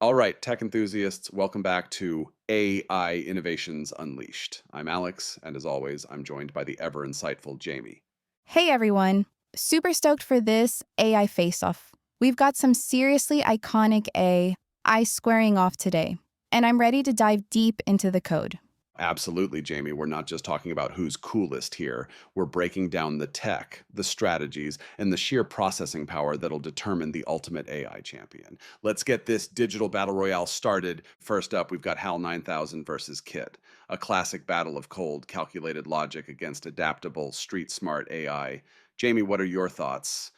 All right, tech enthusiasts, welcome back to AI Innovations Unleashed. I'm Alex, and as always, I'm joined by the ever insightful Jamie. Hey everyone! Super stoked for this AI face-off. We've got some seriously iconic AI squaring off today, and I'm ready to dive deep into the code. Absolutely, Jamie. We're not just talking about who's coolest here. We're breaking down the tech, the strategies, and the sheer processing power that'll determine the ultimate AI champion. Let's get this digital battle royale started. First up, we've got HAL 9000 versus Kit, a classic battle of cold, calculated logic against adaptable, street smart AI. Jamie, what are your thoughts?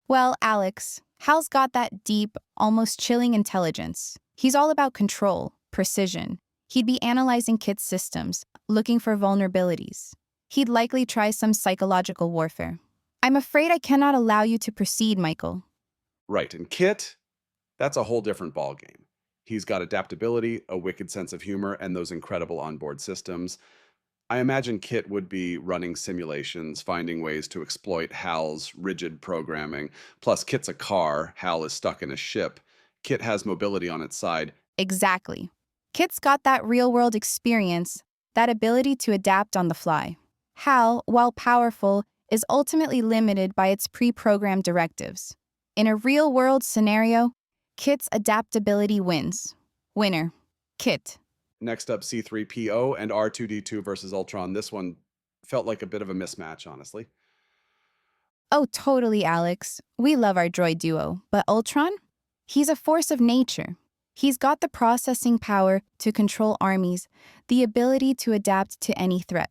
Well, Alex, Hal's got that deep, almost chilling intelligence. He's all about control, precision. He'd be analyzing Kit's systems, looking for vulnerabilities. He'd likely try some psychological warfare. I'm afraid I cannot allow you to proceed, Michael. Right, and Kit, that's a whole different ballgame. He's got adaptability, a wicked sense of humor, and those incredible onboard systems. I imagine Kit would be running simulations, finding ways to exploit Hal's rigid programming. Plus, Kit's a car, Hal is stuck in a ship. Kit has mobility on its side. Exactly. Kit's got that real world experience, that ability to adapt on the fly. Hal, while powerful, is ultimately limited by its pre programmed directives. In a real world scenario, Kit's adaptability wins. Winner. Kit. Next up, C3PO and R2D2 versus Ultron. This one felt like a bit of a mismatch, honestly. Oh, totally, Alex. We love our droid duo, but Ultron? He's a force of nature. He's got the processing power to control armies, the ability to adapt to any threat.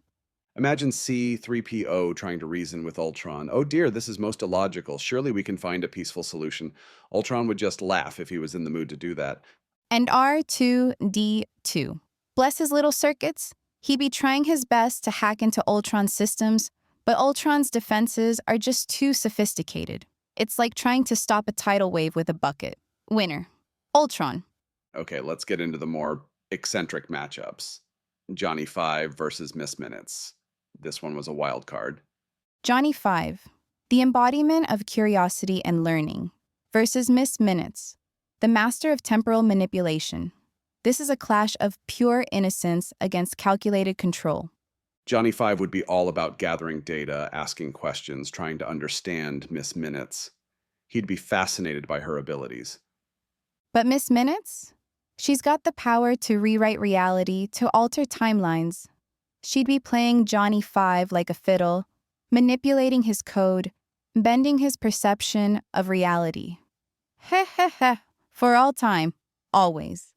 Imagine C3PO trying to reason with Ultron. Oh dear, this is most illogical. Surely we can find a peaceful solution. Ultron would just laugh if he was in the mood to do that. And R2D2. Bless his little circuits, he'd be trying his best to hack into Ultron's systems, but Ultron's defenses are just too sophisticated. It's like trying to stop a tidal wave with a bucket. Winner. Ultron. Okay, let's get into the more eccentric matchups. Johnny 5 versus Miss Minutes. This one was a wild card. Johnny 5. The embodiment of curiosity and learning. Versus Miss Minutes. The master of temporal manipulation. This is a clash of pure innocence against calculated control. Johnny 5 would be all about gathering data, asking questions, trying to understand Miss Minutes. He'd be fascinated by her abilities. But Miss Minutes? She's got the power to rewrite reality, to alter timelines. She'd be playing Johnny 5 like a fiddle, manipulating his code, bending his perception of reality. Heh heh heh, for all time, always.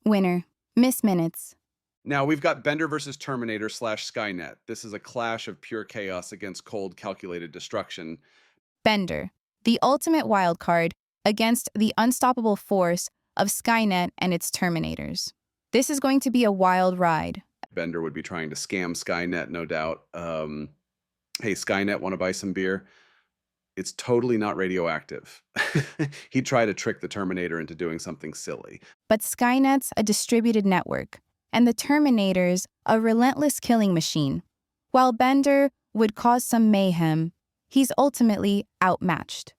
Winner, Miss Minutes. Now we've got Bender versus Terminator slash Skynet. This is a clash of pure chaos against cold, calculated destruction. Bender, the ultimate wild card against the unstoppable force of Skynet and its Terminators. This is going to be a wild ride. Bender would be trying to scam Skynet, no doubt. Hey, Skynet, want to buy some beer? It's totally not radioactive. He'd try to trick the Terminator into doing something silly. But Skynet's a distributed network, and the Terminator's a relentless killing machine. While Bender would cause some mayhem, he's ultimately outmatched.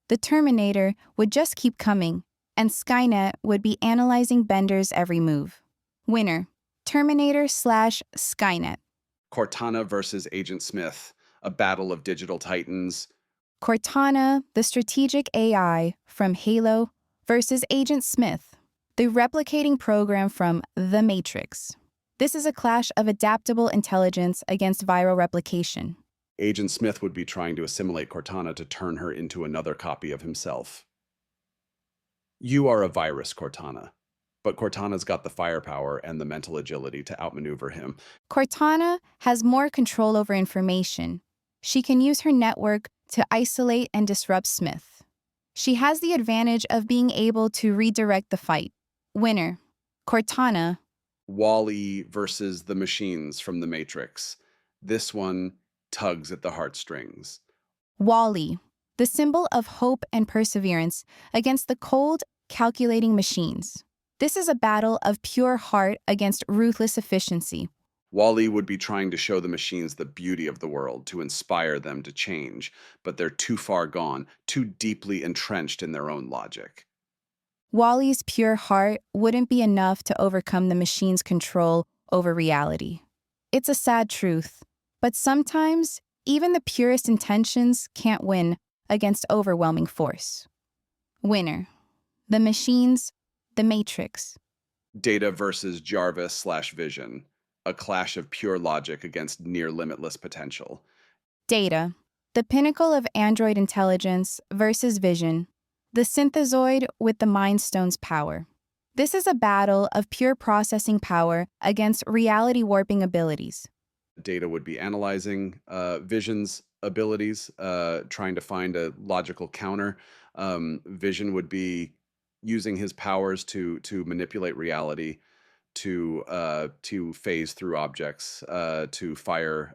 The Terminator would just keep coming, and Skynet would be analyzing Bender's every move. Winner, Terminator slash Skynet. Cortana versus Agent Smith, a battle of digital titans. Cortana, the strategic AI from Halo, versus Agent Smith, the replicating program from The Matrix. This is a clash of adaptable intelligence against viral replication. Agent Smith would be trying to assimilate Cortana to turn her into another copy of himself. You are a virus, Cortana. But Cortana's got the firepower and the mental agility to outmaneuver him. Cortana has more control over information. She can use her network to isolate and disrupt Smith. She has the advantage of being able to redirect the fight. Winner, Cortana. Wally versus the machines from The Matrix. This one tugs at the heartstrings. Wally, the symbol of hope and perseverance against the cold, calculating machines. This is a battle of pure heart against ruthless efficiency. Wally would be trying to show the machines the beauty of the world, to inspire them to change, but they're too far gone, too deeply entrenched in their own logic. Wally's pure heart wouldn't be enough to overcome the machine's control over reality. It's a sad truth, but sometimes even the purest intentions can't win against overwhelming force. Winner. The machines, the matrix. Data versus Jarvis slash Vision, a clash of pure logic against near limitless potential. Data. The pinnacle of android intelligence versus vision. The synthezoid with the Mind Stone's power. This is a battle of pure processing power against reality warping abilities. Data would be analyzing Vision's abilities, trying to find a logical counter. Vision would be using his powers to manipulate reality, to phase through objects, to fire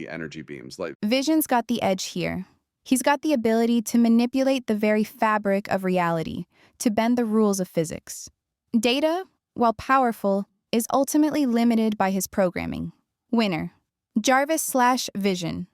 energy beams. Like Vision's got the edge here. He's got the ability to manipulate the very fabric of reality, to bend the rules of physics. Data, while powerful, is ultimately limited by his programming. Winner. Jarvis slash Vision.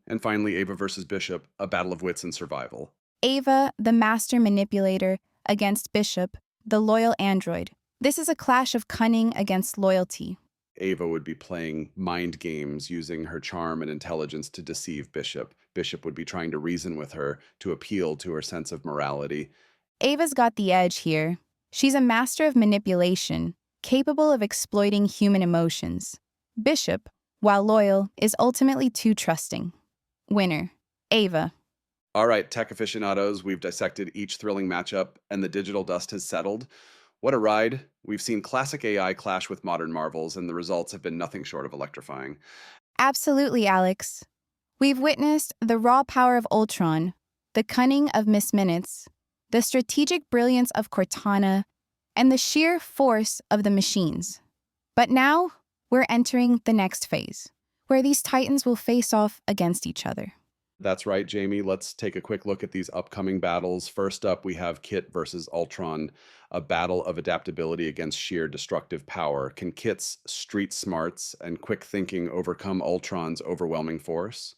and finally, Ava versus Bishop, a battle of wits and survival. Ava, the master manipulator, against Bishop, the loyal android. This is a clash of cunning against loyalty. Ava would be playing mind games using her charm and intelligence to deceive Bishop. Bishop would be trying to reason with her to appeal to her sense of morality. Ava's got the edge here. She's a master of manipulation, capable of exploiting human emotions. Bishop, while loyal, is ultimately too trusting. Winner. Ava. All right, tech aficionados, we've dissected each thrilling matchup, and the digital dust has settled. What a ride. We've seen classic AI clash with modern marvels, and the results have been nothing short of electrifying. Absolutely, Alex. We've witnessed the raw power of Ultron, the cunning of Miss Minutes, the strategic brilliance of Cortana, and the sheer force of the machines. But now, we're entering the next phase, where these titans will face off against each other. That's right, Jamie. Let's take a quick look at these upcoming battles. First up, we have Kit versus Ultron, a battle of adaptability against sheer destructive power. Can Kit's street smarts and quick thinking overcome Ultron's overwhelming force?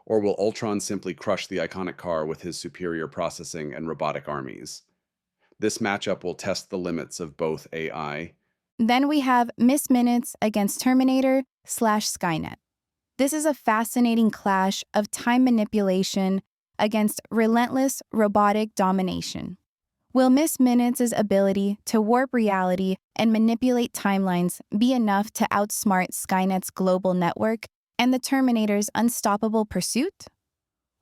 Or will Ultron simply crush the iconic car with his superior processing and robotic armies? This matchup will test the limits of both AI. Then we have Miss Minutes against Terminator slash Skynet. This is a fascinating clash of time manipulation against relentless robotic domination. Will Miss Minutes' ability to warp reality and manipulate timelines be enough to outsmart Skynet's global network and the Terminator's unstoppable pursuit?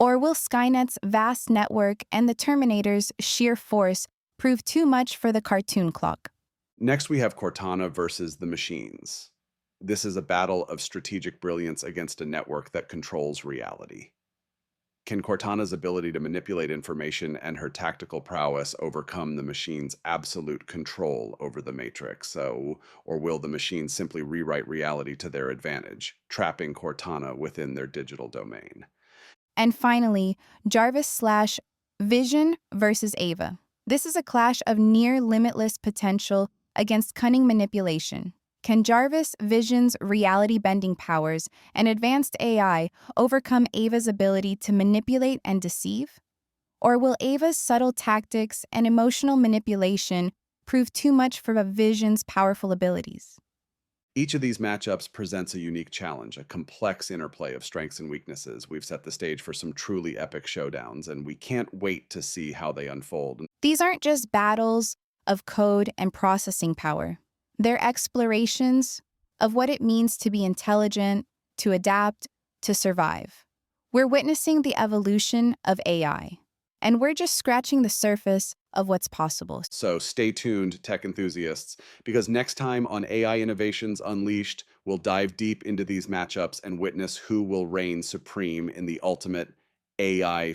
Or will Skynet's vast network and the Terminator's sheer force prove too much for the cartoon clock? Next, we have Cortana versus the machines. This is a battle of strategic brilliance against a network that controls reality. Can Cortana's ability to manipulate information and her tactical prowess overcome the machine's absolute control over the Matrix? Or will the machines simply rewrite reality to their advantage, trapping Cortana within their digital domain? And finally, Jarvis slash Vision versus Ava. This is a clash of near limitless potential against cunning manipulation. Can Jarvis Vision's reality-bending powers and advanced AI overcome Ava's ability to manipulate and deceive? Or will Ava's subtle tactics and emotional manipulation prove too much for Vision's powerful abilities? Each of these matchups presents a unique challenge, a complex interplay of strengths and weaknesses. We've set the stage for some truly epic showdowns, and we can't wait to see how they unfold. These aren't just battles of code and processing power. They're explorations of what it means to be intelligent, to adapt, to survive. We're witnessing the evolution of AI, and we're just scratching the surface of what's possible. So stay tuned, tech enthusiasts, because next time on AI Innovations Unleashed, we'll dive deep into these matchups and witness who will reign supreme in the ultimate AI